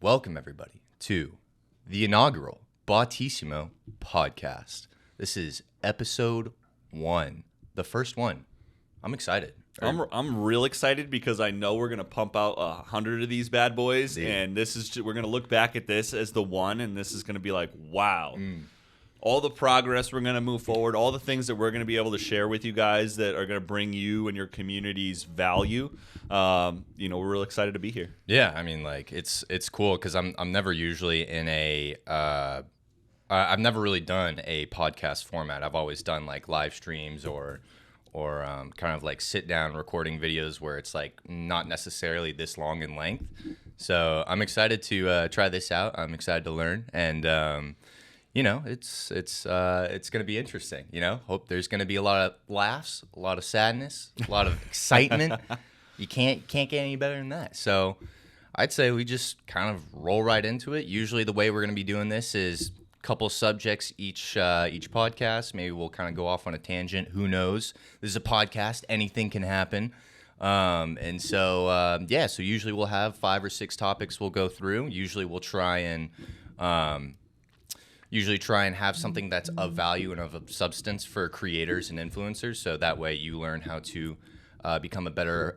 Welcome everybody to the inaugural Botisimo podcast. This is episode 1, the first one. I'm excited. I'm real excited because I know we're gonna pump out 100 of these bad boys, and we're gonna look back at this as the one, and this is gonna be like, wow. All the progress we're going to move forward, all the things that we're going to be able to share with you guys that are going to bring you and your communities value. We're real excited to be here. Yeah, I mean, like it's cool because I'm never usually in a I've never really done a podcast format. I've always done like live streams or kind of like sit down recording videos where it's like not necessarily this long in length. So I'm excited to try this out. I'm excited to learn and. It's going to be interesting. Hope there's going to be a lot of laughs, a lot of sadness, a lot of excitement. You can't get any better than that. So I'd say we just kind of roll right into it. Usually the way we're going to be doing this is a couple subjects each podcast. Maybe we'll kind of go off on a tangent. Who knows? This is a podcast. Anything can happen. So usually we'll have 5 or 6 topics we'll go through. Usually we'll try and have something that's of value and of substance for creators and influencers. So that way you learn how to become a better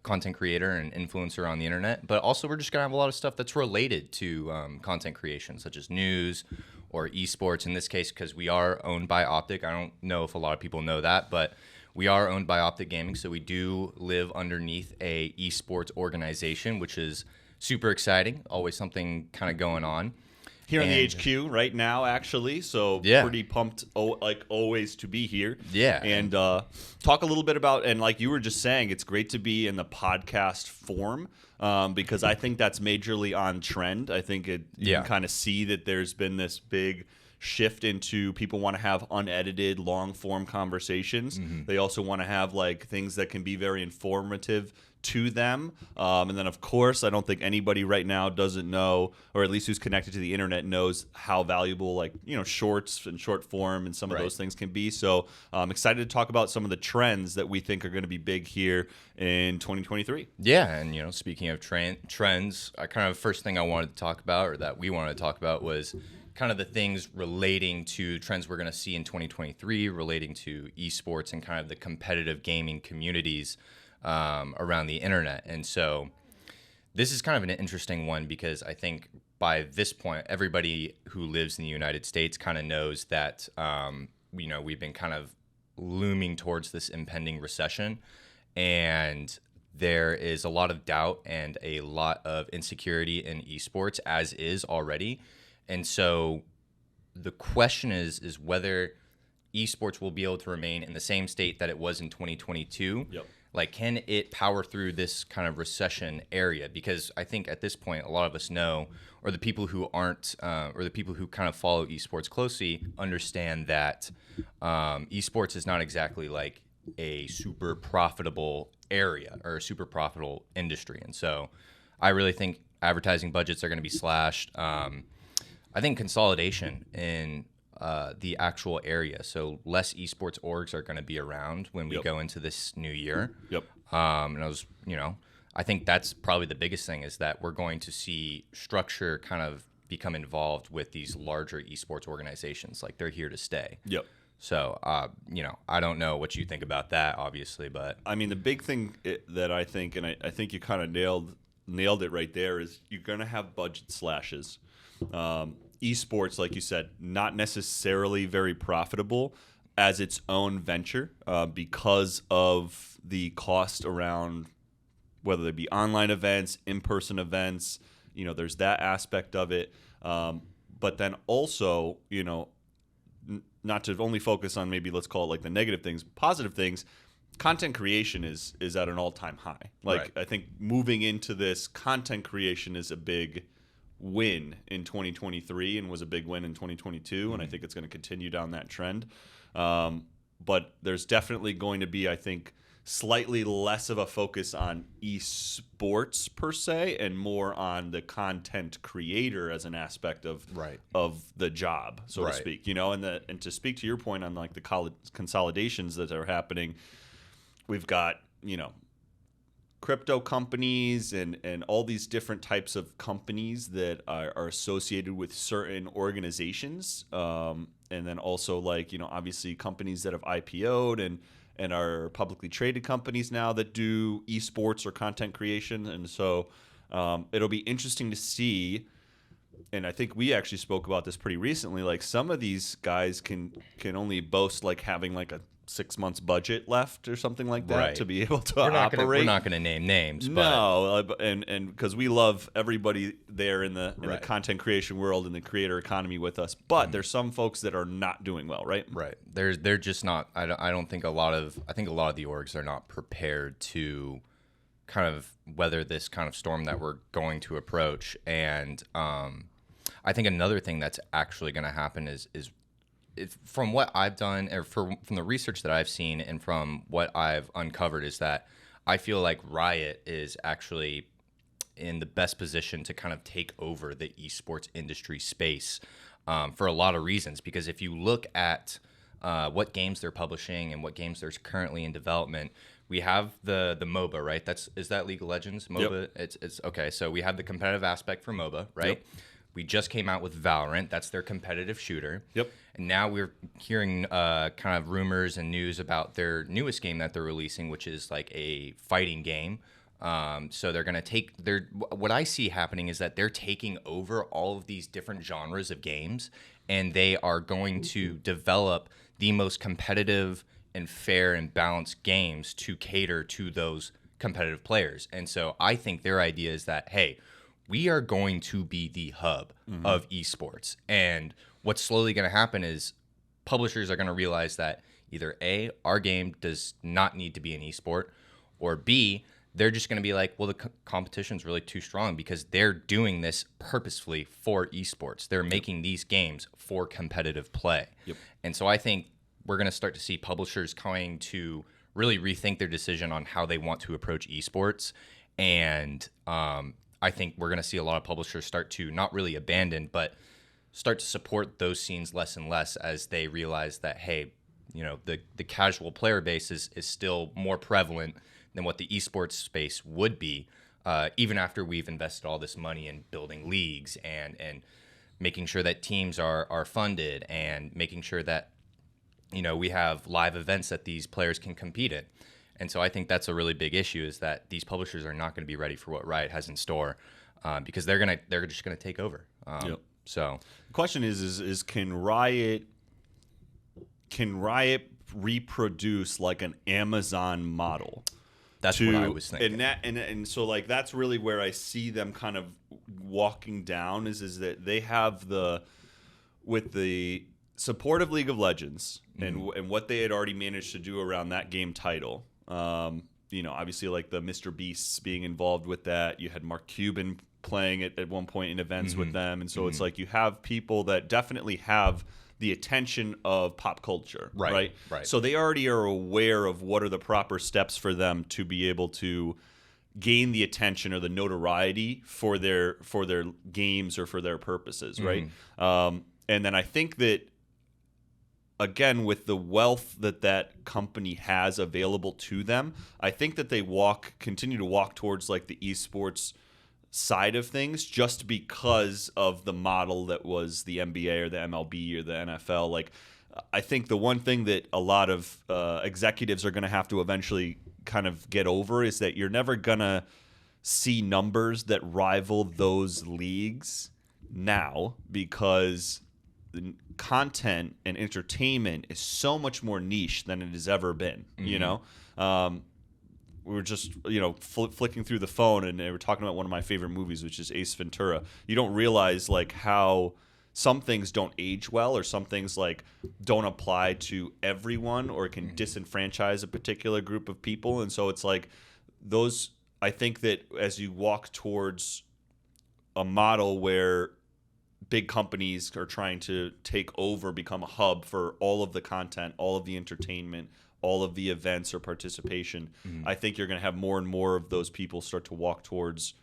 content creator and influencer on the internet. But also we're just going to have a lot of stuff that's related to content creation, such as news or esports in this case, because we are owned by Optic. I don't know if a lot of people know that, but we are owned by Optic Gaming. So we do live underneath a esports organization, which is super exciting. Always something kind of going on. Here in the HQ right now, actually. So pretty pumped, like always, to be here. Yeah. And talk a little bit about, and like you were just saying, it's great to be in the podcast form because I think that's majorly on trend. I think you can kind of see that there's been this big shift into people want to have unedited, long-form conversations. Mm-hmm. They also want to have like things that can be very informative to them. And then, of course, I don't think anybody right now doesn't know, or at least who's connected to the internet knows how valuable, shorts and short form and some of those things can be. So I'm excited to talk about some of the trends that we think are going to be big here in 2023. Yeah, and, speaking of trends, kind of the first thing I wanted to talk about, or that we wanted to talk about, was kind of the things relating to trends we're going to see in 2023 relating to esports and kind of the competitive gaming communities around the internet. And so this is kind of an interesting one because I think by this point, everybody who lives in the United States kind of knows that, we've been kind of looming towards this impending recession. And there is a lot of doubt and a lot of insecurity in esports, as is already. And so the question is whether esports will be able to remain in the same state that it was in 2022. Yep. Like, can it power through this kind of recession area? Because I think at this point, a lot of us know, or the people who aren't, or the people who kind of follow esports closely understand that esports is not exactly like a super profitable area or a super profitable industry. And so I really think advertising budgets are going to be slashed. I think consolidation in the actual area. So less esports orgs are going to be around when we go into this new year. Yep. I think that's probably the biggest thing is that we're going to see structure kind of become involved with these larger esports organizations. Like they're here to stay. Yep. So, I don't know what you think about that, obviously, but I mean, the big thing that I think, and I think you kind of nailed it right there, is you're going to have budget slashes. Esports, like you said, not necessarily very profitable as its own venture because of the cost around whether they be online events, in-person events. There's that aspect of it. But then also, not to only focus on maybe let's call it like the negative things, positive things. Content creation is at an all-time high. I think moving into this, content creation is a big win in 2023 and was a big win in 2022, and I think it's going to continue down that trend. But there's definitely going to be, I think, slightly less of a focus on esports per se and more on the content creator as an aspect of the job, so to speak. And to speak to your point on like the consolidations that are happening, we've got crypto companies and all these different types of companies that are associated with certain organizations, and then also like, you know, obviously companies that have IPO'd and are publicly traded companies now that do esports or content creation. And so it'll be interesting to see. And I think we actually spoke about this pretty recently. Like some of these guys can only boast like having like a 6 months budget left or something like that, Right. to be able to We're operate. not gonna name names, but No, and because we love everybody there in the Right. content creation world and the creator economy with us, but there's some folks that are not doing well, right? right, they're just not. I don't think a lot of. I think a lot of the orgs are not prepared to kind of weather this kind of storm that we're going to approach. And I think another thing that's actually going to happen is from what I've done, or from the research that I've seen, and from what I've uncovered, is that I feel like Riot is actually in the best position to kind of take over the esports industry space for a lot of reasons. Because if you look at what games they're publishing and what games there's currently in development, we have the MOBA, right? Is that League of Legends MOBA? Yep. It's okay. So we have the competitive aspect for MOBA, right? Yep. We just came out with Valorant. That's their competitive shooter. Yep. And now we're hearing kind of rumors and news about their newest game that they're releasing, which is like a fighting game. So they're going to what I see happening is that they're taking over all of these different genres of games, and they are going to develop the most competitive and fair and balanced games to cater to those competitive players. And so I think their idea is that, hey, we are going to be the hub of esports. And what's slowly going to happen is publishers are going to realize that either A, our game does not need to be an esport, or B, they're just going to be like, well, the competition's really too strong because they're doing this purposefully for esports. They're making these games for competitive play. Yep. And so I think we're going to start to see publishers going to really rethink their decision on how they want to approach esports. And I think we're going to see a lot of publishers start to not really abandon, but start to support those scenes less and less as they realize that, hey, you know, the casual player base is still more prevalent than what the esports space would be, even after we've invested all this money in building leagues and making sure that teams are funded and making sure that, you know, we have live events that these players can compete in. And so I think that's a really big issue, is that these publishers are not going to be ready for what Riot has in store, because they're just going to take over. Yep. So the question is can Riot reproduce like an Amazon model? that's what I was thinking. And so like that's really where I see them kind of walking down is that they have with the support of League of Legends and what they had already managed to do around that game title. You know, obviously like the Mr. Beasts being involved with that. You had Mark Cuban playing it at one point in events with them. And so it's like you have people that definitely have the attention of pop culture, right? So they already are aware of what are the proper steps for them to be able to gain the attention or the notoriety for their games or for their purposes, right? And then I think that, again, with the wealth that company has available to them, I think that they continue to walk towards like the esports side of things just because of the model that was the NBA or the MLB or the NFL. Like, I think the one thing that a lot of executives are going to have to eventually kind of get over is that you're never going to see numbers that rival those leagues now, because the content and entertainment is so much more niche than it has ever been. You know, we were just flicking through the phone and they were talking about one of my favorite movies, which is Ace Ventura. You don't realize like how some things don't age well, or some things like don't apply to everyone, or can disenfranchise a particular group of people. And so it's like those, I think that as you walk towards a model where big companies are trying to take over, become a hub for all of the content, all of the entertainment, all of the events or participation, I think you're going to have more and more of those people start to walk towards,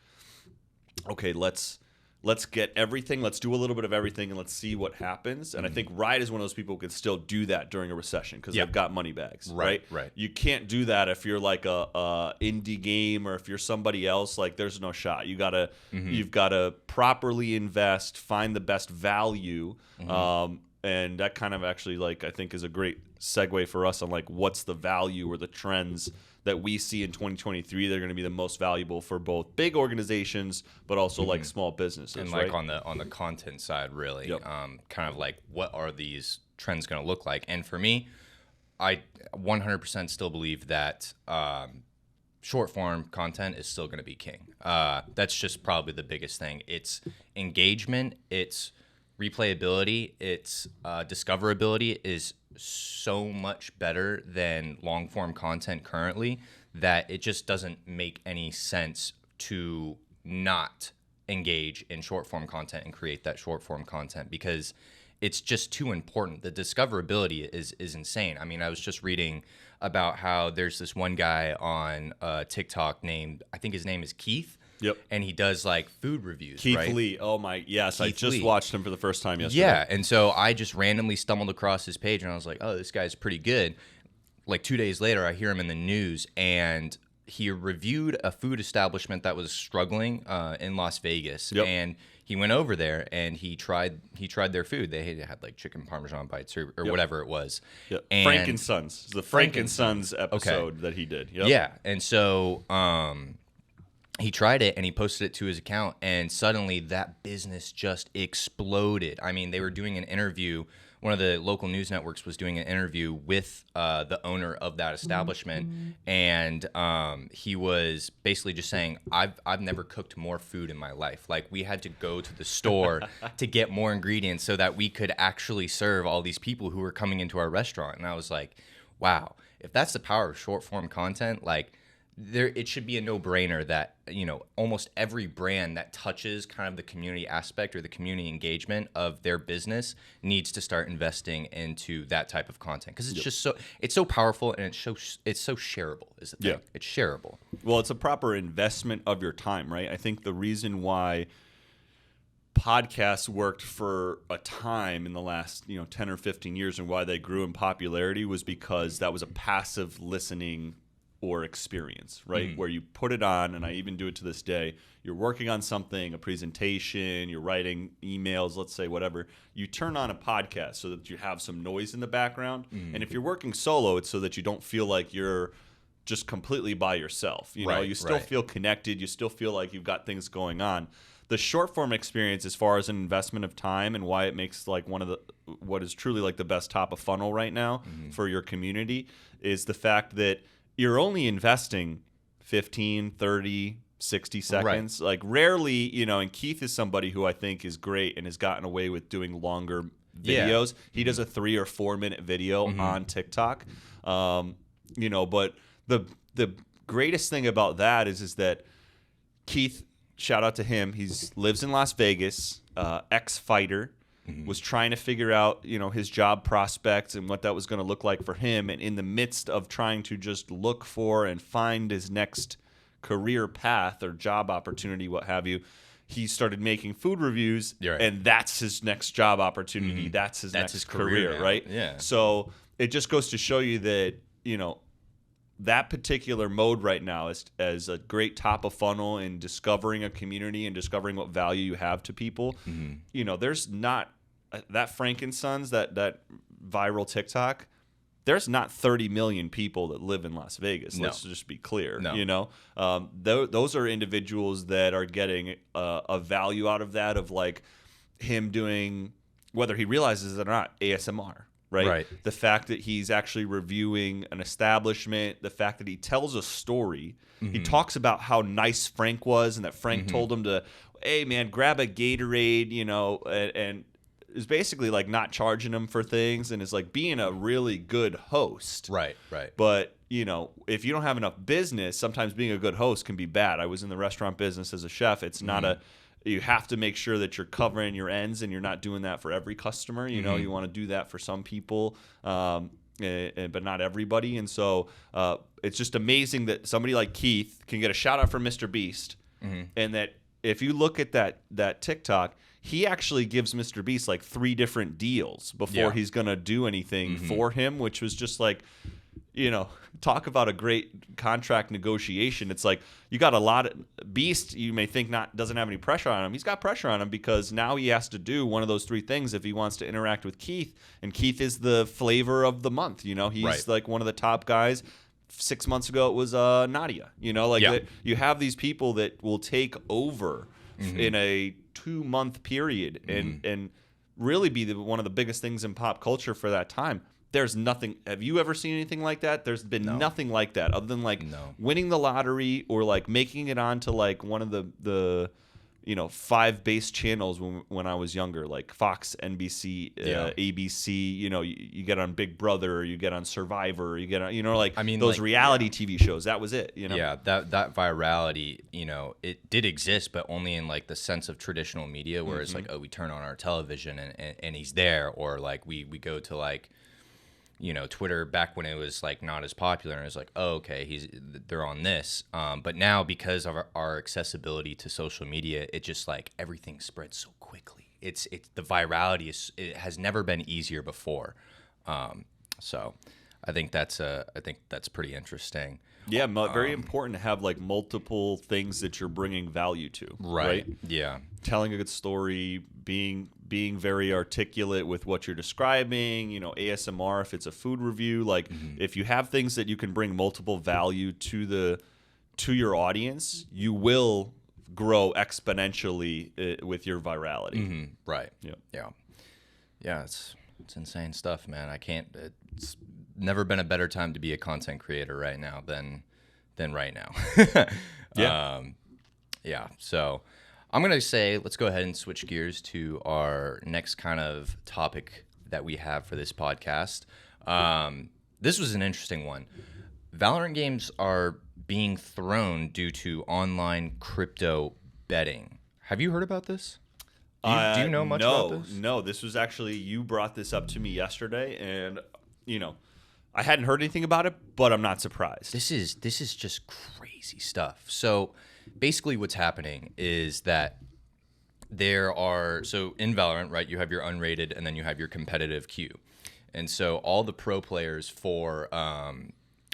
okay, let's let's get everything, let's do a little bit of everything, and let's see what happens. And I think Riot is one of those people who can still do that during a recession because they've got money bags, right? You can't do that if you're like a indie game or if you're somebody else. Like, there's no shot. You gotta you've got to properly invest, find the best value, and that kind of actually, like, I think is a great segue for us on like what's the value or the trends that we see in 2023 that are going to be the most valuable for both big organizations but also like small businesses, and like on the content side, really. Kind of like, what are these trends going to look like? And for me, I 100% still believe that short form content is still going to be king. That's just probably the biggest thing. It's engagement, it's replayability, its discoverability is so much better than long form content currently that it just doesn't make any sense to not engage in short form content and create that short form content, because it's just too important. The discoverability is insane. I mean, I was just reading about how there's this one guy on TikTok named, I think his name is Keith. Yep. And he does like food reviews, Keith right? Lee. Oh my, yes. I just Lee. watched him for the first time yesterday. Yeah. And so I just randomly stumbled across his page and I was like, oh, this guy's pretty good. Like 2 days later, I hear him in the news and he reviewed a food establishment that was struggling in Las Vegas. Yep. And he went over there and he tried their food. They had like chicken parmesan bites or whatever it was. Yep. And Frank and Sons. The Frank and Sons episode that he did. Yep. Yeah. And so he tried it and he posted it to his account, and suddenly that business just exploded. I mean, they were doing an interview. One of the local news networks was doing an interview with the owner of that establishment, and he was basically just saying, I've never cooked more food in my life. Like, we had to go to the store to get more ingredients so that we could actually serve all these people who were coming into our restaurant. And I was like, wow, if that's the power of short form content, like, it should be a no-brainer that, you know, almost every brand that touches kind of the community aspect or the community engagement of their business needs to start investing into that type of content, because it's just it's so powerful, and it's so shareable is the thing. Yeah. It's shareable. Well, it's a proper investment of your time, right? I think the reason why podcasts worked for a time in the last 10 or 15 years and why they grew in popularity was because that was a passive listening or experience, right? Where you put it on, and I even do it to this day. You're working on something, a presentation, you're writing emails, let's say, whatever. You turn on a podcast so that you have some noise in the background. And if you're working solo, it's so that you don't feel like you're just completely by yourself. You still feel connected. You still feel like you've got things going on. The short form experience, as far as an investment of time and why it makes like what is truly like the best top of funnel right now for your community, is the fact that you're only investing 15, 30, 60 seconds. Like, rarely, and Keith is somebody who I think is great and has gotten away with doing longer videos. He does a 3 or 4 minute video on TikTok. But the greatest thing about that is that Keith, shout out to him, he lives in Las Vegas, ex-fighter, was trying to figure out, his job prospects and what that was going to look like for him. And in the midst of trying to just look for and find his next career path or job opportunity, what have you, he started making food reviews, and that's his next job opportunity. That's his next career, right? Yeah. So it just goes to show you that, that particular mode right now is as a great top of funnel in discovering a community and discovering what value you have to people. There's not that Frank and Sons, that viral TikTok. There's not 30 million people that live in Las Vegas. No. Let's just be clear. No. Those are individuals that are getting a value out of that, of like him doing, whether he realizes it or not, ASMR. Right? The fact that he's actually reviewing an establishment, the fact that he tells a story. He talks about how nice Frank was and that Frank told him to, hey, man, grab a Gatorade, and is basically like not charging him for things and is like being a really good host. Right. But, if you don't have enough business, sometimes being a good host can be bad. I was in the restaurant business as a chef. It's not you have to make sure that you're covering your ends and you're not doing that for every customer. You want to do that for some people, but not everybody. And so it's just amazing that somebody like Keith can get a shout out from Mr. Beast, and that if you look at that TikTok, he actually gives Mr. Beast like 3 different deals before he's gonna do anything for him, which was just like, talk about a great contract negotiation. It's like you got a lot of Beast. You may think doesn't have any pressure on him. He's got pressure on him because now he has to do one of those 3 things if he wants to interact with Keith. And Keith is the flavor of the month. He's like one of the top guys. 6 months ago, it was Nadia. You have these people that will take over in a 2-month period and really be one of the biggest things in pop culture for that time. There's nothing. Have you ever seen anything like that? There's been nothing like that other than winning the lottery or like making it onto like one of the 5 base channels when I was younger, like Fox, NBC, ABC. You get on Big Brother, or you get on Survivor, or you get on those reality TV shows. That was it. Yeah, that virality, it did exist, but only in like the sense of traditional media, where it's like, oh, we turn on our television and he's there, or like we go to like, Twitter back when it was like not as popular, and it was like, oh, okay, they're on this. But now, because of our accessibility to social media, it just like everything spreads so quickly. It's the virality it has never been easier before. So I think that's pretty interesting. Yeah, very important to have like multiple things that you're bringing value to. Right? Yeah. Telling a good story, being very articulate with what you're describing, ASMR if it's a food review, like if you have things that you can bring multiple value to your audience, you will grow exponentially with your virality. Right. Yeah, it's insane stuff, man. It's never been a better time to be a content creator right now than right now. So I'm going to say let's go ahead and switch gears to our next kind of topic that we have for this podcast. This was an interesting one. Valorant games are being thrown due to online crypto betting. Have you heard about this? Do you know much about this? No, this was actually, you brought this up to me yesterday, and, I hadn't heard anything about it, but I'm not surprised. This is just crazy stuff. So basically what's happening is that so in Valorant, right, you have your unrated and then you have your competitive queue. And so all the pro players for like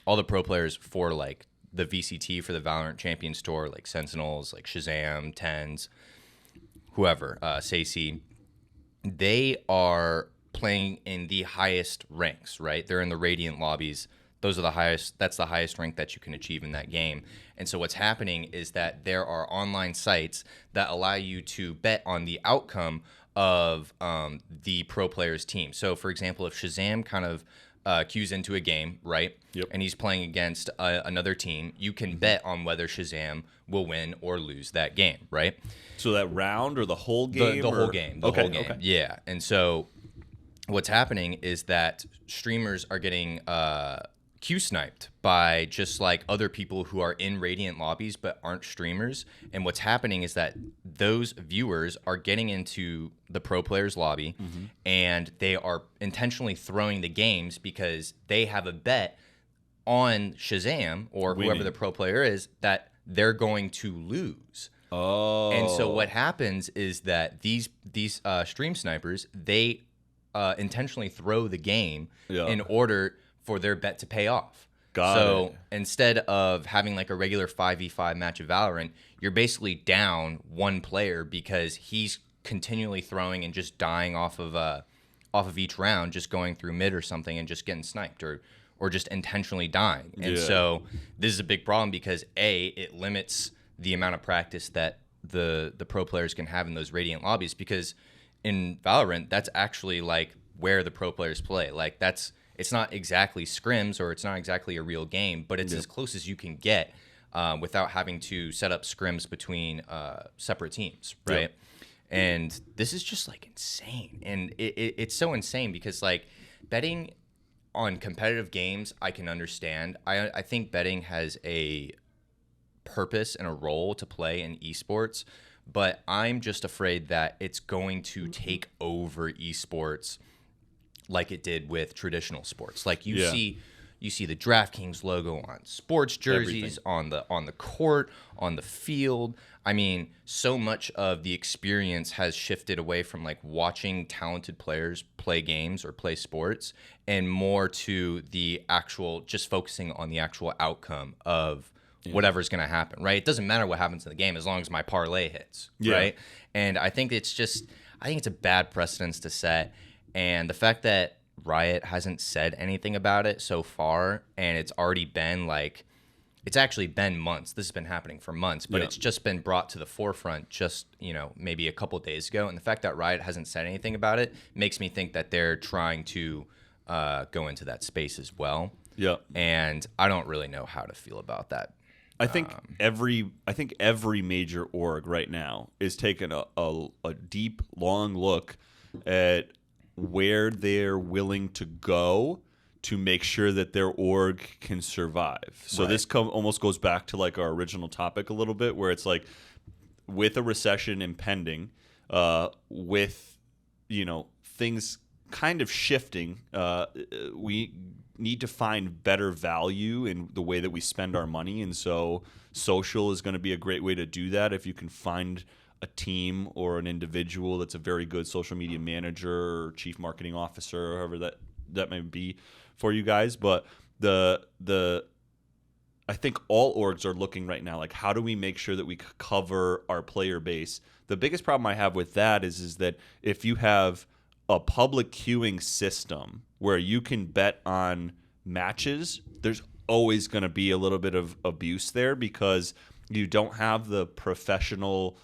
the VCT for the Valorant Champions Tour, like Sentinels, like Shazam, Tens, whoever, Sacy, they are playing in the highest ranks, right? They're in the Radiant lobbies. Those are the highest. That's the highest rank that you can achieve in that game. And so what's happening is that there are online sites that allow you to bet on the outcome of the pro player's team. So, for example, if Shazam kind of queues into a game, right? Yep. And he's playing against another team, you can bet on whether Shazam will win or lose that game, right? So that round or the whole game? The whole game. The whole game. Okay. Yeah. And so what's happening is that streamers are getting Q-sniped by just like other people who are in Radiant lobbies but aren't streamers. And what's happening is that those viewers are getting into the pro player's lobby and they are intentionally throwing the games because they have a bet on Shazam or whoever the pro player is that they're going to lose. Oh. And so what happens is that these stream snipers, they intentionally throw the game in order for their bet to pay off. So instead of having like a regular 5v5 match of Valorant, you're basically down one player because he's continually throwing and just dying off of each round, just going through mid or something and just getting sniped or just intentionally dying. And so this is a big problem because it limits the amount of practice that the pro players can have in those Radiant lobbies, because in Valorant, that's actually like where the pro players play. Like it's not exactly scrims or it's not exactly a real game, but it's as close as you can get without having to set up scrims between separate teams, right? Yep. And this is just like insane. And it's so insane because like betting on competitive games, I can understand. I think betting has a purpose and a role to play in esports, but I'm just afraid that it's going to take over esports like it did with traditional sports. Like you see You see the DraftKings logo on sports jerseys, on the court, on the field. I mean, so much of the experience has shifted away from like watching talented players play games or play sports and more to the actual, just focusing on the actual outcome of whatever's going to happen, right? It doesn't matter what happens in the game as long as my parlay hits, right? And I think it's a bad precedence to set. And the fact that Riot hasn't said anything about it so far, and it's already been like, it's actually been months. This has been happening for months, but it's just been brought to the forefront just, maybe a couple of days ago. And the fact that Riot hasn't said anything about it makes me think that they're trying to go into that space as well. Yeah. And I don't really know how to feel about that. I think every major org right now is taking a deep, long look at where they're willing to go to make sure that their org can survive. So this almost goes back to like our original topic a little bit, where it's like with a recession impending, with things kind of shifting, we need to find better value in the way that we spend our money, and so social is going to be a great way to do that. If you can find a team or an individual that's a very good social media manager or chief marketing officer, or however that may be for you guys. But I think all orgs are looking right now, like, how do we make sure that we cover our player base? The biggest problem I have with that is that if you have a public queuing system where you can bet on matches, there's always going to be a little bit of abuse there because you don't have the professional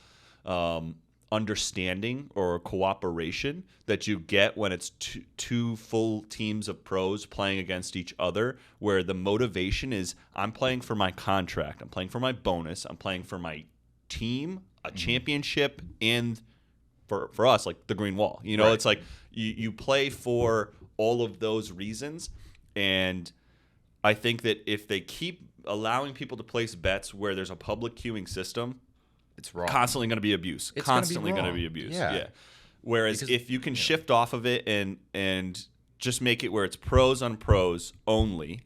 understanding or cooperation that you get when it's two full teams of pros playing against each other, where the motivation is, I'm playing for my contract, I'm playing for my bonus, I'm playing for my team, a championship, and for us, like the green wall. It's like you play for all of those reasons. And I think that if they keep allowing people to place bets where there's a public queuing system, it's wrong. Constantly going to be abuse. It's constantly going to to be abuse. Yeah. Whereas if you can shift off of it and just make it where it's pros on pros only,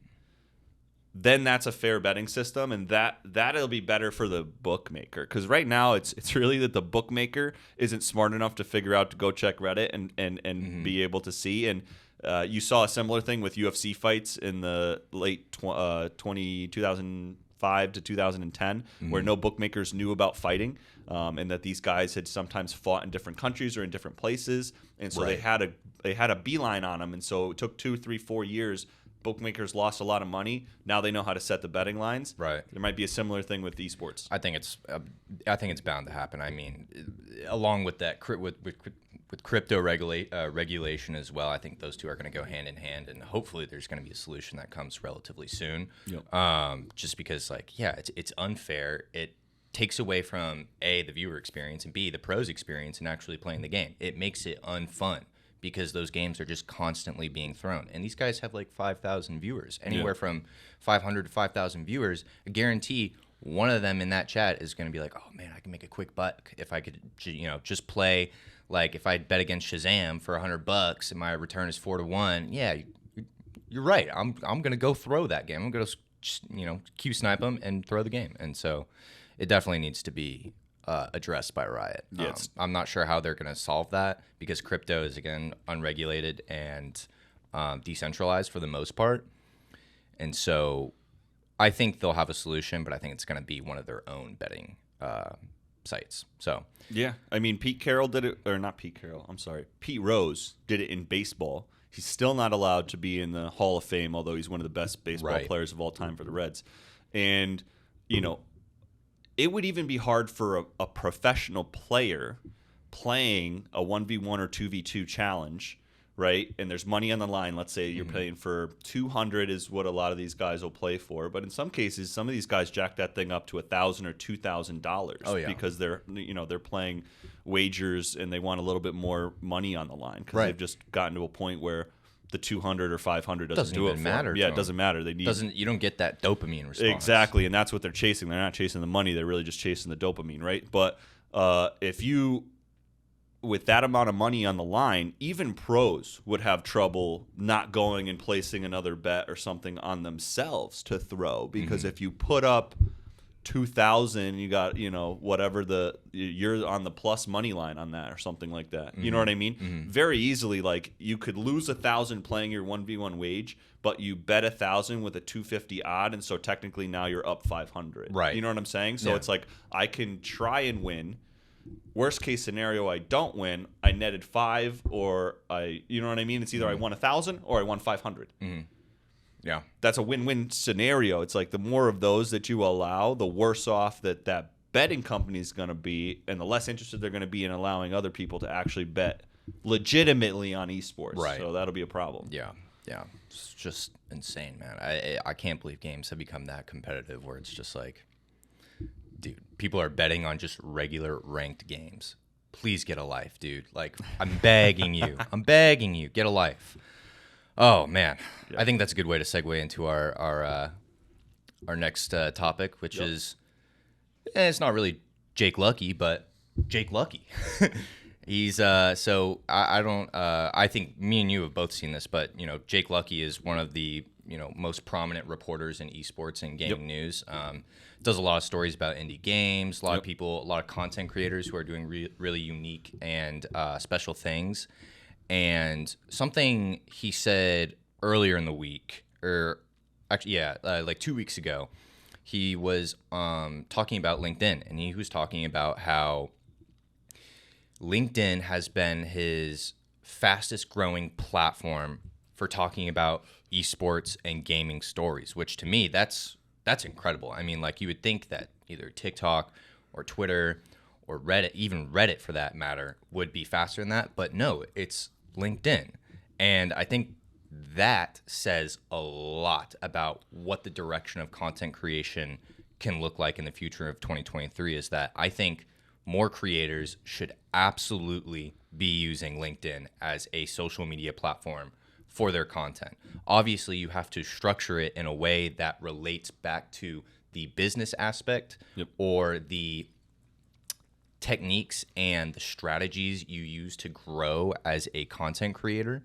then that's a fair betting system, and that'll be better for the bookmaker. Because right now it's really that the bookmaker isn't smart enough to figure out to go check Reddit and be able to see. And you saw a similar thing with UFC fights in the late 2005 to 2010, where no bookmakers knew about fighting, and that these guys had sometimes fought in different countries or in different places, and so they had a beeline on them, and so it took 2, 3, 4 years. Bookmakers lost a lot of money. Now they know how to set the betting lines. Right. There might be a similar thing with esports. I think it's bound to happen. I mean, along with that, with crypto regulation as well, I think those two are going to go hand in hand, and hopefully there's going to be a solution that comes relatively soon. Yep. Just because, it's unfair. It takes away from A, the viewer experience, and B, the pros experience in actually playing the game. It makes it unfun, because those games are just constantly being thrown. And these guys have like 5,000 viewers, anywhere from 500 to 5,000 viewers. I guarantee one of them in that chat is going to be like, oh man, I can make a quick buck if I could, just play. Like if I bet against Shazam for $100 and my return is 4-1. Yeah, you're right. I'm going to go throw that game. I'm going to, Q snipe them and throw the game. And so it definitely needs to be addressed by Riot. I'm not sure how they're going to solve that, because crypto is, again, unregulated and decentralized for the most part. And so I think they'll have a solution, but I think it's going to be one of their own betting sites. So yeah, I mean, Pete Rose did it in baseball. He's still not allowed to be in the Hall of Fame, although he's one of the best baseball players of all time for the Reds. And, it would even be hard for a professional player playing a 1v1 or 2v2 challenge, right? And there's money on the line. Let's say you're paying for 200 is what a lot of these guys will play for. But in some cases, some of these guys jack that thing up to $1,000 or $2,000 because they're playing wagers and they want a little bit more money on the line because they've just gotten to a point where the 200 or 500 doesn't do it for them. Yeah, it doesn't matter. You don't get that dopamine response. Exactly, and that's what they're chasing. They're not chasing the money. They're really just chasing the dopamine, right? But if you with that amount of money on the line, even pros would have trouble not going and placing another bet or something on themselves to throw, because if you put up 2,000, you got, whatever you're on the plus money line on that or something like that. You know what I mean? Very easily, like, you could lose 1,000 playing your 1v1 wage, but you bet 1,000 with a 250 odd, and so technically now you're up 500. Right. You know what I'm saying? So it's like, I can try and win. Worst case scenario, I don't win. I netted 5, or you know what I mean? It's either I won 1,000 or I won 500. Yeah. That's a win-win scenario. It's like, the more of those that you allow, the worse off that betting company is going to be, and the less interested they're going to be in allowing other people to actually bet legitimately on esports. Right. So that'll be a problem. Yeah. It's just insane, man. I can't believe games have become that competitive where it's just like, dude, people are betting on just regular ranked games. Please get a life, dude. Like, I'm begging you. Get a life. Oh, man. Yeah. I think that's a good way to segue into our next topic, which is, it's not really Jake Lucky, but Jake Lucky. He's so I don't I think me and you have both seen this, but Jake Lucky is one of the most prominent reporters in esports and gaming news. Does a lot of stories about indie games, a lot of people, a lot of content creators who are doing really unique and special things. And something he said earlier in the week, or actually, like 2 weeks ago, he was talking about LinkedIn, and he was talking about how LinkedIn has been his fastest growing platform for talking about esports and gaming stories, which to me, that's incredible. I mean, like, you would think that either TikTok or Twitter or Reddit, even Reddit for that matter, would be faster than that. But no, it's LinkedIn. And I think that says a lot about what the direction of content creation can look like in the future of 2023, is that I think more creators should absolutely be using LinkedIn as a social media platform for their content. Obviously, you have to structure it in a way that relates back to the business aspect or the techniques and the strategies you use to grow as a content creator.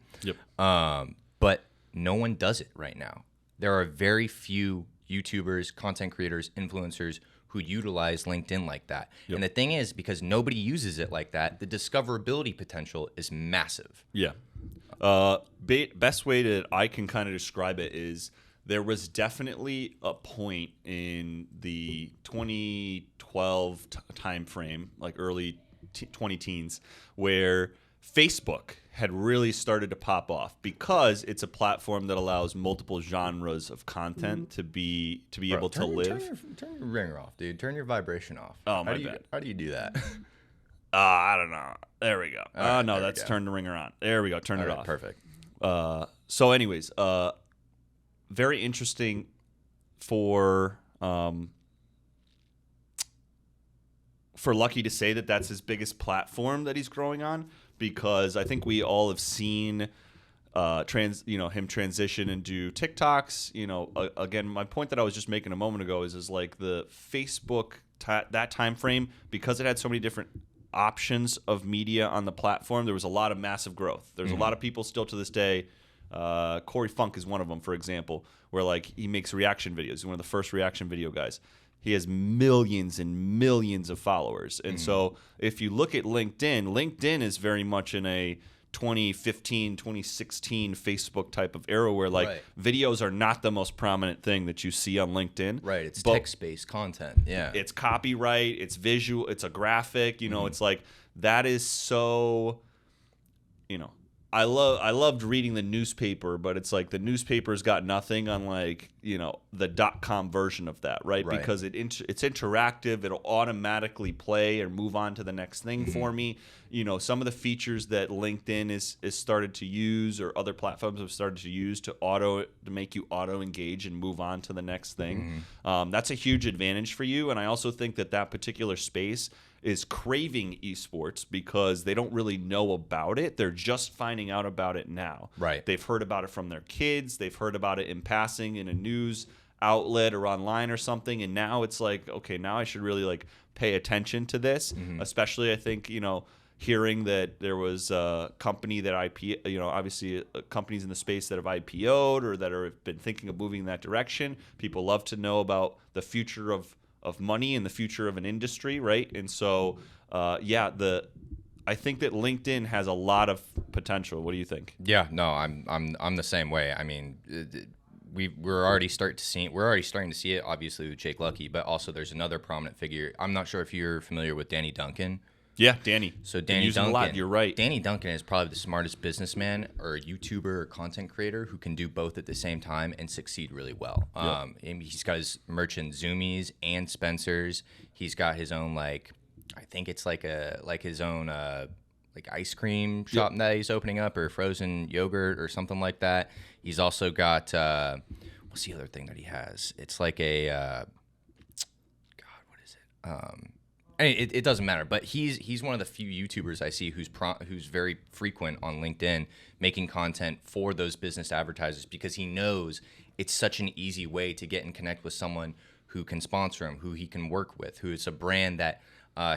But no one does it right now. There are very few YouTubers, content creators, influencers who utilize LinkedIn like that. And the thing is, because nobody uses it like that, the discoverability potential is massive. Best way that I can kind of describe it is, there was definitely a point in the 2012 time frame, like early 2010s, where Facebook had really started to pop off, because it's a platform that allows multiple genres of content to be able to live. Turn your ringer off, dude. Turn your vibration off. Oh, my bad. How do you do that? I don't know. There we go. Right, no, that's turn the ringer on. There we go. Turn it off. Perfect. So anyways, very interesting for Lucky to say that that's his biggest platform that he's growing on, because I think we all have seen him transition and do TikToks. Again, my point that I was just making a moment ago is like the Facebook that time frame, because it had so many different options of media on the platform, there was a lot of massive growth. There's a lot of people still to this day. Corey Funk is one of them, for example, where like he makes reaction videos. He's one of the first reaction video guys. He has millions and millions of followers. And so if you look at LinkedIn is very much in a 2015, 2016 Facebook type of era where like videos are not the most prominent thing that you see on LinkedIn. Right. It's text-based content. Yeah. It's copyright. It's visual. It's a graphic. It's like, that is so, I loved reading the newspaper, but it's like the newspaper's got nothing on like, the .com version of that, right? Because it's interactive. It'll automatically play or move on to the next thing for me. Some of the features that LinkedIn is started to use, or other platforms have started to use to make you auto engage and move on to the next thing. That's a huge advantage for you. And I also think that particular space is craving esports because they don't really know about it. They're just finding out about it now. Right. They've heard about it from their kids. They've heard about it in passing in a news outlet or online or something. And now it's like, okay, now I should really like pay attention to this. Especially, I think, hearing that there was a company that obviously companies in the space that have IPO'd or that have been thinking of moving in that direction. People love to know about the future of money and the future of an industry, right? And so, I think that LinkedIn has a lot of potential. What do you think? Yeah, no, I'm the same way. I mean, we're already starting to see it, obviously with Jake Lucky, but also there's another prominent figure. I'm not sure if you're familiar with Danny Duncan. Yeah, Danny. So Danny Duncan, a lot. You're right. Danny Duncan is probably the smartest businessman or YouTuber or content creator who can do both at the same time and succeed really well. Yep. And he's got his merchant Zoomies and Spencer's. He's got his own I think it's his own ice cream shop that he's opening up, or frozen yogurt or something like that. He's also got what's the other thing that he has? It's like a God, what is it? It doesn't matter, but he's one of the few YouTubers I see who's very frequent on LinkedIn making content for those business advertisers, because he knows it's such an easy way to get and connect with someone who can sponsor him, who he can work with, who is a brand that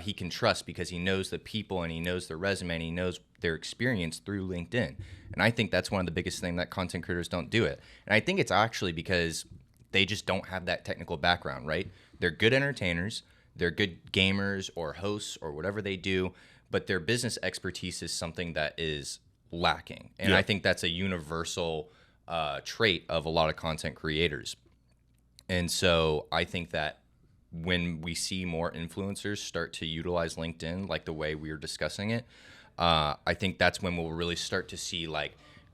he can trust, because he knows the people and he knows their resume and he knows their experience through LinkedIn. And I think that's one of the biggest things that content creators don't do it. And I think it's actually because they just don't have that technical background, right? They're good entertainers, they're good gamers or hosts or whatever they do, but their business expertise is something that is lacking. And I think that's a universal trait of a lot of content creators. And so I think that when we see more influencers start to utilize LinkedIn like the way we are discussing it, I think that's when we'll really start to see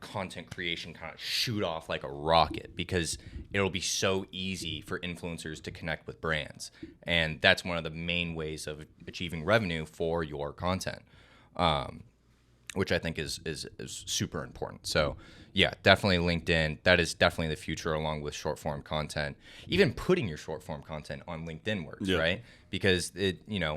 content creation kind of shoot off like a rocket, because it'll be so easy for influencers to connect with brands. And that's one of the main ways of achieving revenue for your content, which I think is super important. So yeah, definitely LinkedIn. That is definitely the future, along with short form content. Even putting your short form content on LinkedIn works, right? Because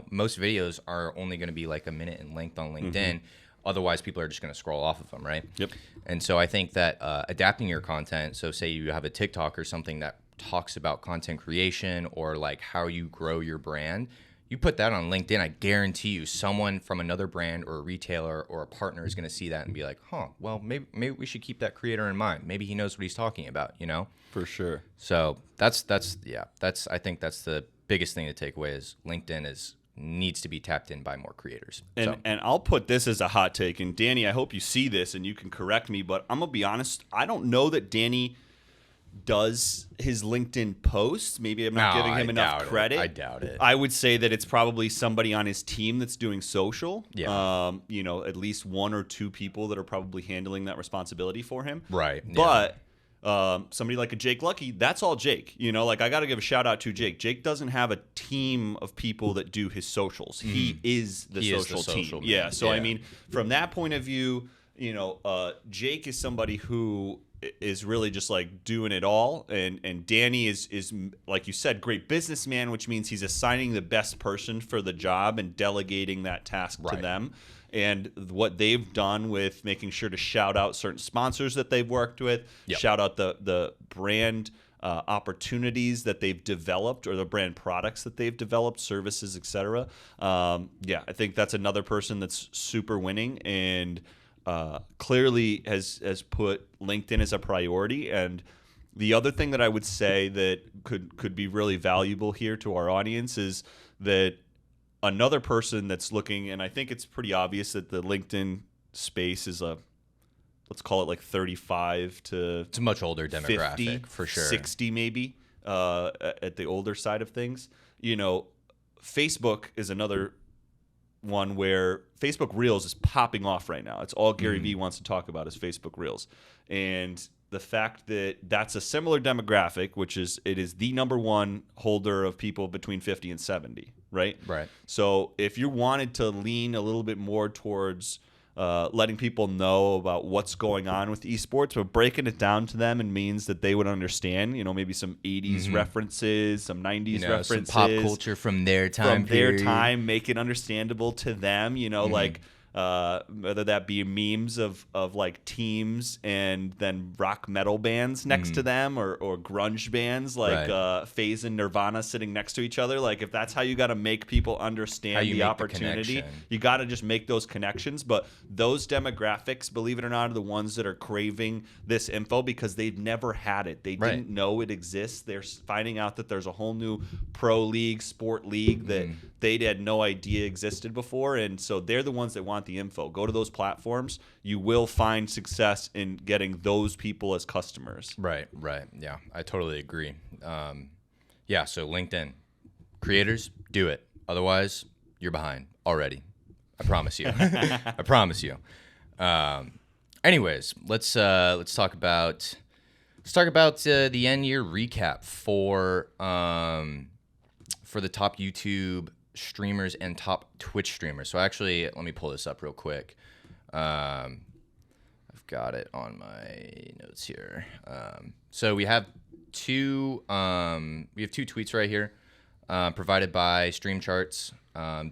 most videos are only going to be like a minute in length on LinkedIn. Mm-hmm. Otherwise, people are just going to scroll off of them, right? Yep. And so I think that adapting your content, so say you have a TikTok or something that talks about content creation or like how you grow your brand, you put that on LinkedIn, I guarantee you someone from another brand or a retailer or a partner is going to see that and be like, well, maybe we should keep that creator in mind. Maybe he knows what he's talking about, For sure. So I think that's the biggest thing to take away is LinkedIn needs to be tapped in by more creators. And I'll put this as a hot take, and Danny, I hope you see this and you can correct me, but I'm going to be honest, I don't know that Danny does his LinkedIn posts. Maybe I'm not giving him enough credit. I doubt it. I would say that it's probably somebody on his team that's doing social. Yeah. At least one or two people that are probably handling that responsibility for him. Right. But somebody like a Jake Lucky, that's all Jake. I got to give a shout out to Jake. Jake doesn't have a team of people that do his socials. He is the social team. Yeah. So I mean, from that point of view, Jake is somebody who is really just like doing it all, and Danny is like you said, great businessman, which means he's assigning the best person for the job and delegating that task to them. And what they've done with making sure to shout out certain sponsors that they've worked with, shout out the brand opportunities that they've developed or the brand products that they've developed, services, etc. I think that's another person that's super winning and clearly has put LinkedIn as a priority. And the other thing that I would say that could be really valuable here to our audience is that another person that's looking, and I think it's pretty obvious that the LinkedIn space is let's call it like 35 to it's a much older demographic 50, for sure, 60 maybe at the older side of things. Facebook is another one where Facebook Reels is popping off right now. It's all Gary Vee wants to talk about is Facebook Reels. And the fact that that's a similar demographic, it is the number one holder of people between 50 and 70, right? Right. So if you wanted to lean a little bit more towards letting people know about what's going on with esports, but breaking it down to them and means that they would understand, maybe some 80s references, some 90s references. Some pop culture from their time period. Make it understandable to them, like whether that be memes of like teams and then rock metal bands next to them, or grunge bands like FaZe and Nirvana sitting next to each other. Like, if that's how you got to make people understand the opportunity, you got to just make those connections. But those demographics, believe it or not, are the ones that are craving this info because they've never had it. They didn't know it exists. They're finding out that there's a whole new pro league, sport league that they had no idea existed before. And so they're the ones that want the info. Go to those platforms. You will find success in getting those people as customers. Right. Yeah, I totally agree. Yeah, so LinkedIn. Creators, do it. Otherwise, you're behind already. I promise you. I promise you. Anyways, let's talk about the end year recap for the top YouTube streamers and top Twitch streamers. So actually, let me pull this up real quick. I've got it on my notes here. So we have two tweets right here, provided by Stream Charts.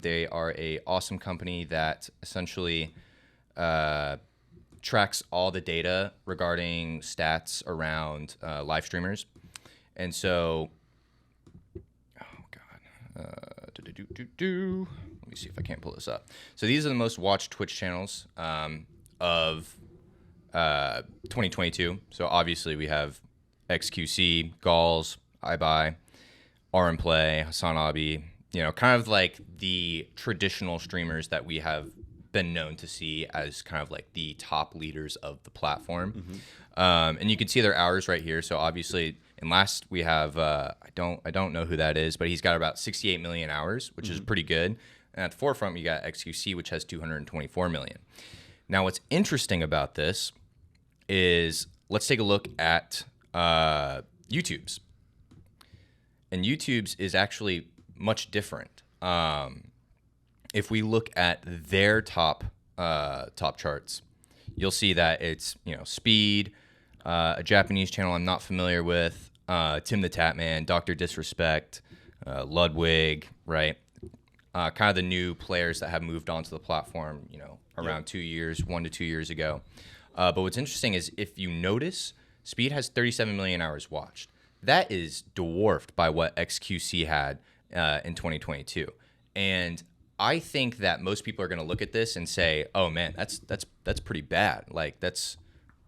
They are a awesome company that essentially tracks all the data regarding stats around live streamers. And so, let me see if I can't pull this up. So these are the most watched Twitch channels of 2022. So obviously we have XQC, Galls, iBuy, RM Play, Hassan Abi, kind of like the traditional streamers that we have been known to see as kind of like the top leaders of the platform. And you can see their hours right here. So obviously, and last we have I don't know who that is, but he's got about 68 million hours, which is pretty good. And at the forefront, you got XQC, which has 224 million. Now, what's interesting about this is let's take a look at YouTube's. And YouTube's is actually much different. If we look at their top charts, you'll see that it's Speed, a Japanese channel I'm not familiar with, Tim the Tatman, Dr. Disrespect, Ludwig, right? Kind of the new players that have moved onto the platform, around 1 to 2 years ago. But what's interesting is if you notice, Speed has 37 million hours watched. That is dwarfed by what XQC had in 2022. And I think that most people are going to look at this and say, "Oh man, that's pretty bad. Like that's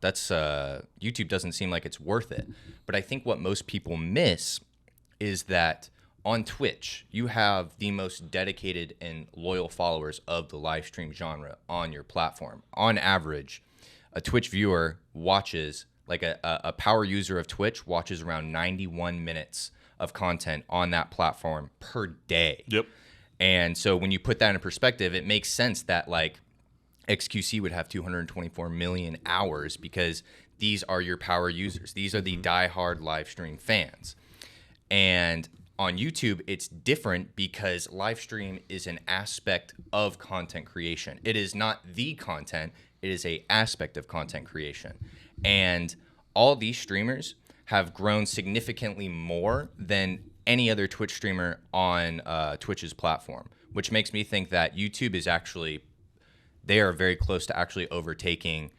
YouTube doesn't seem like it's worth it." But I think what most people miss is that on Twitch, you have the most dedicated and loyal followers of the live stream genre on your platform. On average, a Twitch viewer watches, like a power user of Twitch watches around 91 minutes of content on that platform per day. Yep. And so when you put that in perspective, it makes sense that like XQC would have 224 million hours because these are your power users. These are the diehard live stream fans. And on YouTube, it's different because live stream is an aspect of content creation. It is not the content. It is an aspect of content creation. And all these streamers have grown significantly more than any other Twitch streamer on Twitch's platform, which makes me think that YouTube is actually, they are very close to actually overtaking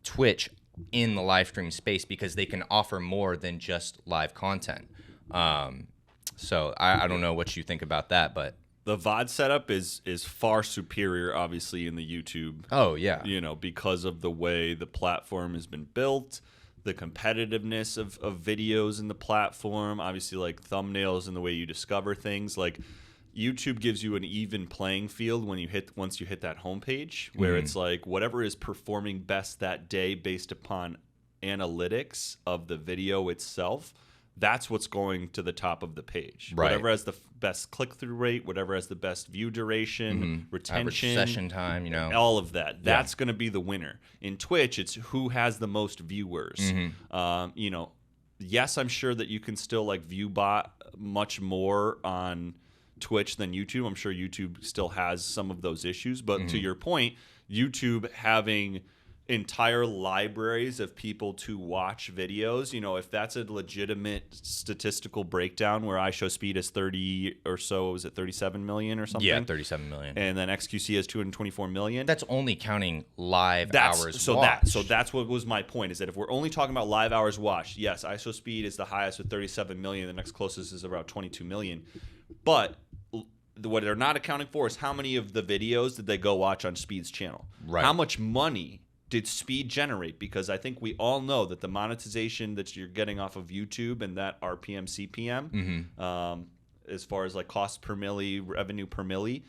Twitch in the live stream space because they can offer more than just live content. So I don't know what you think about that, but the VOD setup is far superior, obviously, in the YouTube. Oh, yeah. Because of the way the platform has been built, the competitiveness of videos in the platform, obviously like thumbnails and the way you discover things. Like YouTube gives you an even playing field once you hit that homepage, where it's like whatever is performing best that day based upon analytics of the video itself, that's what's going to the top of the page. Right. Whatever has the best click-through rate, whatever has the best view duration, retention, average session time, all of that. That's going to be the winner. In Twitch, it's who has the most viewers. Yes, I'm sure that you can still like view bot much more on Twitch than YouTube. I'm sure YouTube still has some of those issues, but to your point, YouTube having entire libraries of people to watch videos. You know, if that's a legitimate statistical breakdown where iShowSpeed is 30 or so, was it 37 million or something? Yeah, 37 million. And then XQC has 224 million. That's only counting live hours so watched. So that's what was my point, is that if we're only talking about live hours watched, yes, iShowSpeed is the highest with 37 million. The next closest is around 22 million. But what they're not accounting for is how many of the videos did they go watch on Speed's channel? Right. How much money did Speed generate? Because I think we all know that the monetization that you're getting off of YouTube and that RPM, CPM, as far as like cost per milli, revenue per milli,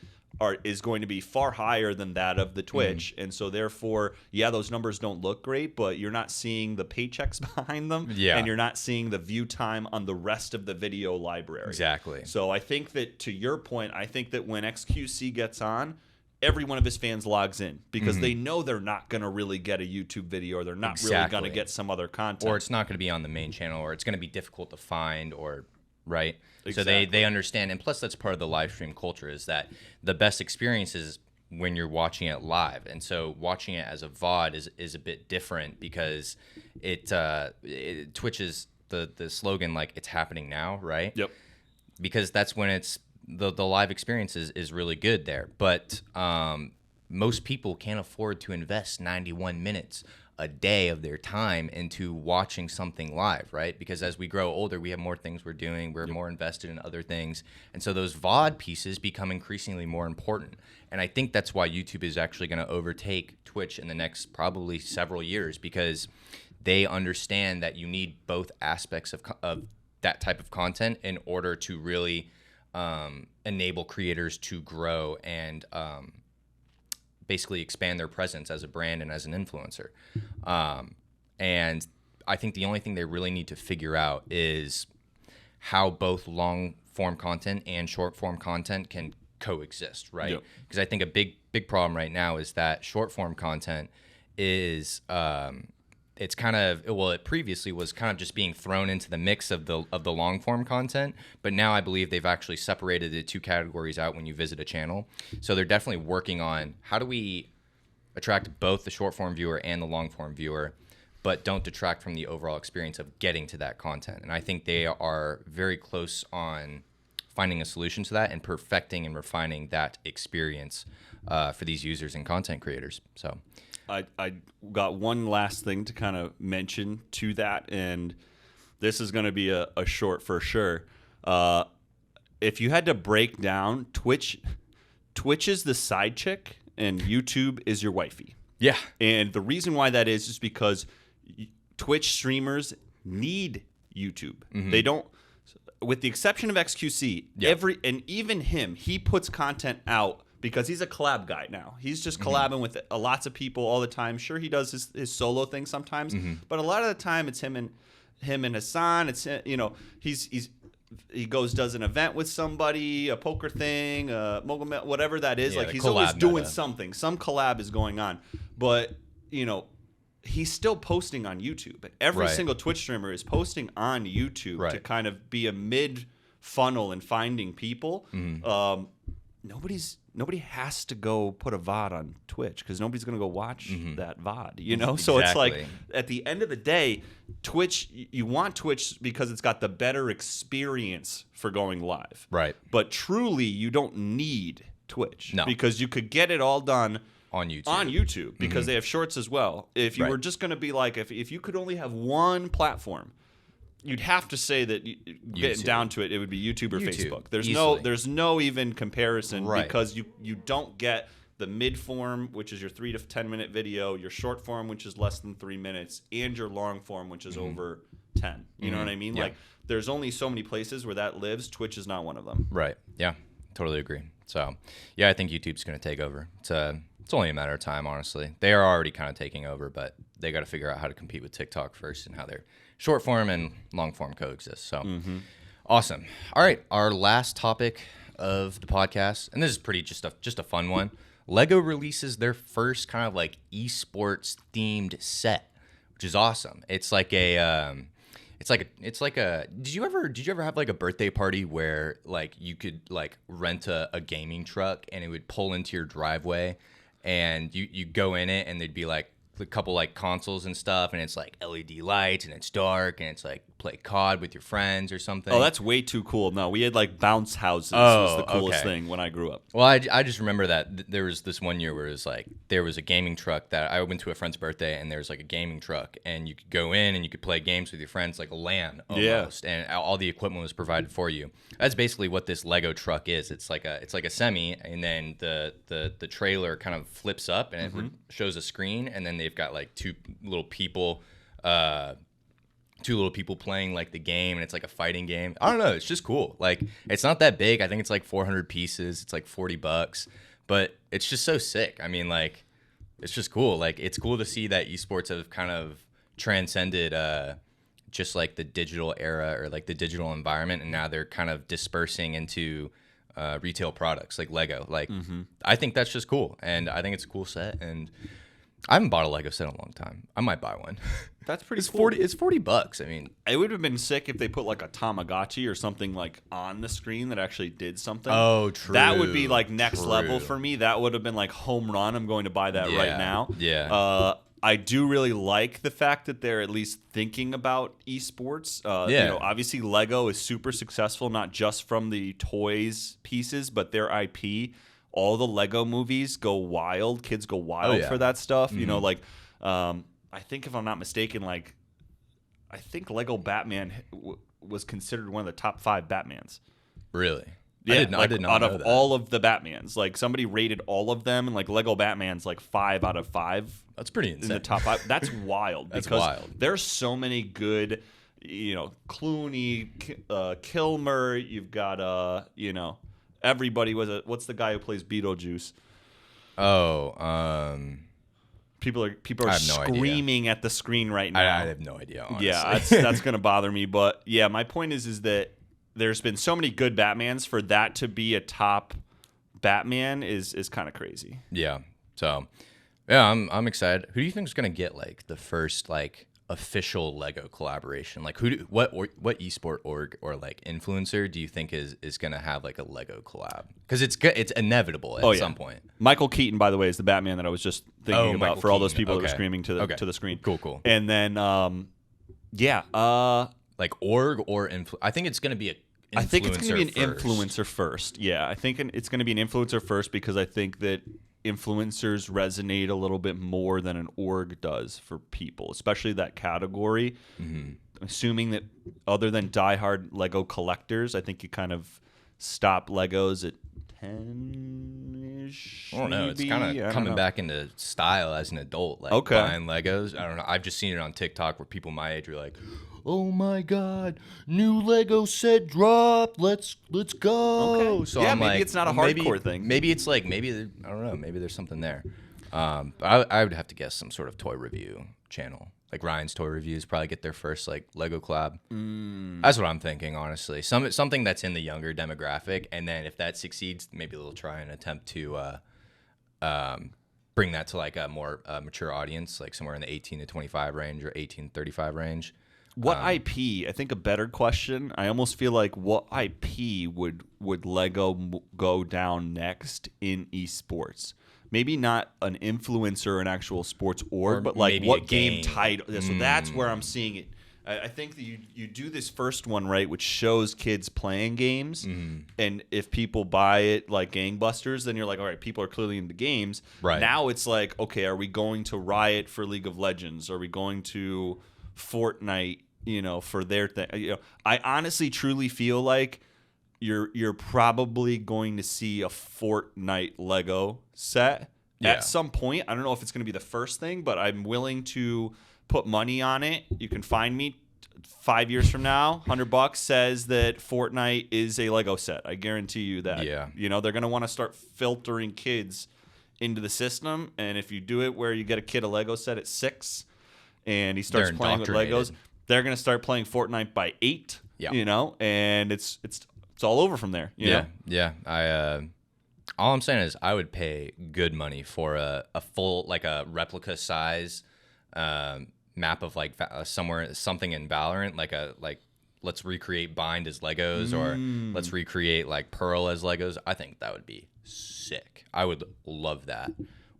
is going to be far higher than that of the Twitch. And so therefore, yeah, those numbers don't look great, but you're not seeing the paychecks behind them. Yeah. And you're not seeing the view time on the rest of the video library. Exactly. So I think that, to your point, I think that when XQC gets on, every one of his fans logs in because they know they're not going to really get a YouTube video, or they're not really going to get some other content. Or it's not going to be on the main channel, or it's going to be difficult to find, or right? Exactly. So they understand, and plus that's part of the live stream culture, is that the best experience is when you're watching it live. And so watching it as a VOD is a bit different because it Twitch is the slogan, like, it's happening now, right? Yep. Because that's when it's the live experience is really good there. But most people can't afford to invest 91 minutes a day of their time into watching something live, right? Because as we grow older, we have more things we're doing. We're more invested in other things. And so those VOD pieces become increasingly more important. And I think that's why YouTube is actually going to overtake Twitch in the next probably several years, because they understand that you need both aspects of that type of content in order to really enable creators to grow and basically expand their presence as a brand and as an influencer. And I think the only thing they really need to figure out is how both long form content and short form content can coexist, right? Because I think a big problem right now is that short form content is it's kind of, well, it previously was kind of just being thrown into the mix of the long form content, but now I believe they've actually separated the two categories out when you visit a channel. So they're definitely working on how do we attract both the short form viewer and the long form viewer, but don't detract from the overall experience of getting to that content. And I think they are very close on finding a solution to that and perfecting and refining that experience for these users and content creators. So I got one last thing to kind of mention to that, and this is going to be a short for sure. If you had to break down Twitch is the side chick and YouTube is your wifey. Yeah. And the reason why that is because Twitch streamers need YouTube. They don't, with the exception of XQC, and even him, he puts content out because he's a collab guy now. He's just collabing with lots of people all the time. Sure, he does his solo thing sometimes, but a lot of the time it's him and Hassan. It's, you know, he does an event with somebody, a poker thing, whatever that is. Like, he's always doing something. Some collab is going on, but you know, he's still posting on YouTube. Every single Twitch streamer is posting on YouTube to kind of be a mid funnel in finding people. Nobody has to go put a VOD on Twitch because nobody's going to go watch that VOD, you know? So it's like, at the end of the day, Twitch, you want Twitch because it's got the better experience for going live. Right. But truly, you don't need Twitch. No. Because you could get it all done on YouTube because they have shorts as well. If you were just going to be like, if you could only have one platform, you'd have to say that getting down to it, it would be YouTube or Facebook. There's no even comparison because you don't get the mid form, which is your 3 to 10 minute video, your short form, which is less than 3 minutes, and your long form, which is over 10. You know what I mean? Yeah. Like, there's only so many places where that lives. Twitch is not one of them. Right. Yeah. Totally agree. So, yeah, I think YouTube's going to take over. It's only a matter of time, honestly. They are already kind of taking over, but they got to figure out how to compete with TikTok first and how their short form and long form coexist. So, awesome. All right, our last topic of the podcast, and this is pretty just a fun one. Lego releases their first kind of like esports themed set, which is awesome. It's like a did you ever have like a birthday party where like you could like rent a gaming truck and it would pull into your driveway and you go in it and there'd be like a couple like consoles and stuff, and it's like LED lights and it's dark and it's like play COD with your friends or something. Oh, that's way too cool. No, we had like bounce houses. Oh, was the coolest okay. thing when I grew up. Well, I just remember that there was this one year where it was like there was a gaming truck that I went to a friend's birthday, and there was like a gaming truck, and you could go in and you could play games with your friends, like a LAN almost, and all the equipment was provided for you. That's basically what this Lego truck is. It's like a semi, and then the trailer kind of flips up and it shows a screen, and then they've got like two little people playing like the game, and it's like a fighting game. I don't know, it's just cool. Like, it's not that big. I think it's like 400 pieces. It's like $40, but it's just so sick. I mean, like, it's just cool. Like, it's cool to see that esports have kind of transcended just like the digital era or like the digital environment, and now they're kind of dispersing into retail products like Lego. Like, I think that's just cool, and I think it's a cool set, and I haven't bought a Lego set in a long time. I might buy one. That's pretty It's cool. It's $40. I mean, It would have been sick if they put like a Tamagotchi or something like on the screen that actually did something. oh, true. That would be like next True. level for me. That would have been like home run. I'm going to buy that right now. Yeah. I do really like the fact that they're at least thinking about esports. Yeah. You know, obviously Lego is super successful, not just from the toys pieces, but their IP. All the Lego movies go wild. Kids go wild for that stuff. You know, like I think if I'm not mistaken, like I think Lego Batman was considered one of the top 5 Batmans. Really? Yeah, I did not out know of that. all of the Batmans, like somebody rated all of them, and like Lego Batman's like 5 out of 5 That's pretty in insane. the top 5. That's wild. That's because wild. There's so many good, you know, Clooney, Kilmer. You've got you know, everybody was what's the guy who plays Beetlejuice? Oh, People are I have no idea. screaming at the screen right now. I have no idea, honestly. Yeah, that's gonna bother me. But yeah, my point is that there's been so many good Batmans. For that to be a top Batman is kind of crazy. Yeah. So, yeah, I'm excited. Who do you think is gonna get like the first like official Lego collaboration? Like, what esport org or like influencer do you think is gonna have like a Lego collab? Because it's inevitable at some point. Michael Keaton, by the way, is the Batman that I was just thinking about Michael for all those Keaton. people that were Okay. screaming to the screen. Cool. And then Like org or I think it's gonna be a. I think it's going to be an first. influencer first. Yeah, I think it's going to be an influencer first because I think that influencers resonate a little bit more than an org does for people, especially that category. Assuming that other than diehard Lego collectors, I think you kind of stop Legos at 10-ish. I don't know. It's maybe? kind I of don't coming know. back into style as an adult, like Okay. buying Legos. I don't know. I've just seen it on TikTok where people my age are like, "Oh my god, new Lego set dropped. Let's go." Okay. So Yeah, I'm maybe like, it's not a maybe- hardcore thing. Maybe it's like I don't know. Maybe there's something there. But I would have to guess some sort of toy review channel. Like Ryan's Toy Reviews probably get their first like Lego collab. That's what I'm thinking, honestly. Something that's in the younger demographic, and then if that succeeds, maybe they'll try and attempt to bring that to like a more mature audience, like somewhere in the 18 to 25 range or 18 to 35 range. What IP? I think a better question. I almost feel like what IP would Lego go down next in esports? Maybe not an influencer or an actual sports org, Or but like maybe a what game game. title? So that's where I'm seeing it. I think that you do this first one right, which shows kids playing games, and if people buy it like gangbusters, then you're like, all right, people are clearly into games. Right. Now it's like, okay, are we going to Riot for League of Legends? Are we going to Fortnite? You know, for their thing. You know, I honestly, truly feel like you're probably going to see a Fortnite Lego set at some point. I don't know if it's going to be the first thing, but I'm willing to put money on it. You can find me 5 years from now. $100 says that Fortnite is a Lego set. I guarantee you that. Yeah. You know, they're going to want to start filtering kids into the system, and if you do it where you get a kid a Lego set at 6 and he starts They're playing with Legos, they're going to start playing Fortnite by 8. Yeah. You know, and it's all over from there. You know? Yeah. All I'm saying is I would pay good money for a full like a replica size map of like something in Valorant, like let's recreate Bind as Legos or let's recreate like Pearl as Legos. I think that would be sick. I would love that.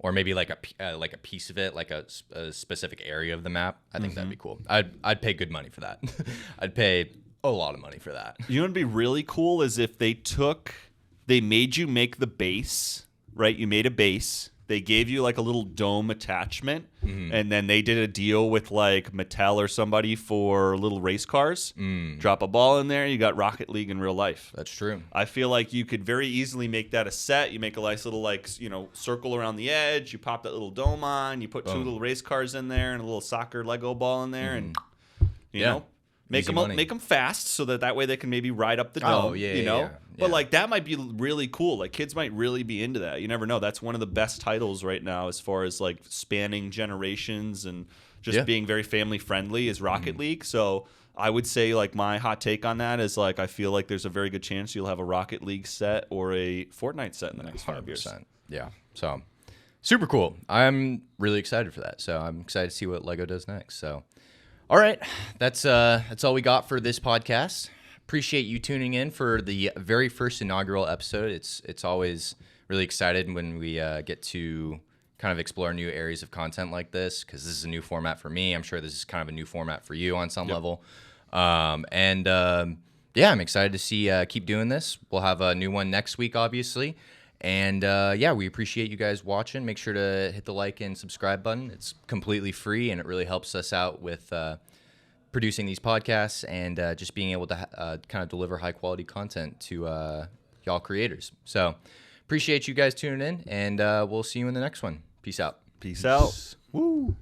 or maybe like a piece of it, like a specific area of the map. I think that'd be cool. I'd pay good money for that. I'd pay a lot of money for that. You know what'd be really cool is if they made you make the base, right? You made a base. They gave you like a little dome attachment, and then they did a deal with like Mattel or somebody for little race cars. Drop a ball in there, you got Rocket League in real life. That's true. I feel like you could very easily make that a set. You make a nice little circle around the edge. You pop that little dome on. You put two little race cars in there and a little soccer Lego ball in there, and you know. Make them fast so that way they can maybe ride up the dome. But like that might be really cool. Like kids might really be into that. You never know. That's one of the best titles right now as far as like spanning generations and just being very family friendly is Rocket League. So I would say like my hot take on that is like I feel like there's a very good chance you'll have a Rocket League set or a Fortnite set in the next 5 years. Yeah. So super cool. I'm really excited for that. So I'm excited to see what Lego does next. So. All right, that's all we got for this podcast. Appreciate you tuning in for the very first inaugural episode. It's always really excited when we get to kind of explore new areas of content like this because this is a new format for me. I'm sure this is kind of a new format for you on some level. I'm excited to see keep doing this. We'll have a new one next week, obviously. And we appreciate you guys watching. Make sure to hit the like and subscribe button. It's completely free, and it really helps us out with producing these podcasts and just being able to kind of deliver high-quality content to y'all creators. So appreciate you guys tuning in, and we'll see you in the next one. Peace out. Peace out. Woo.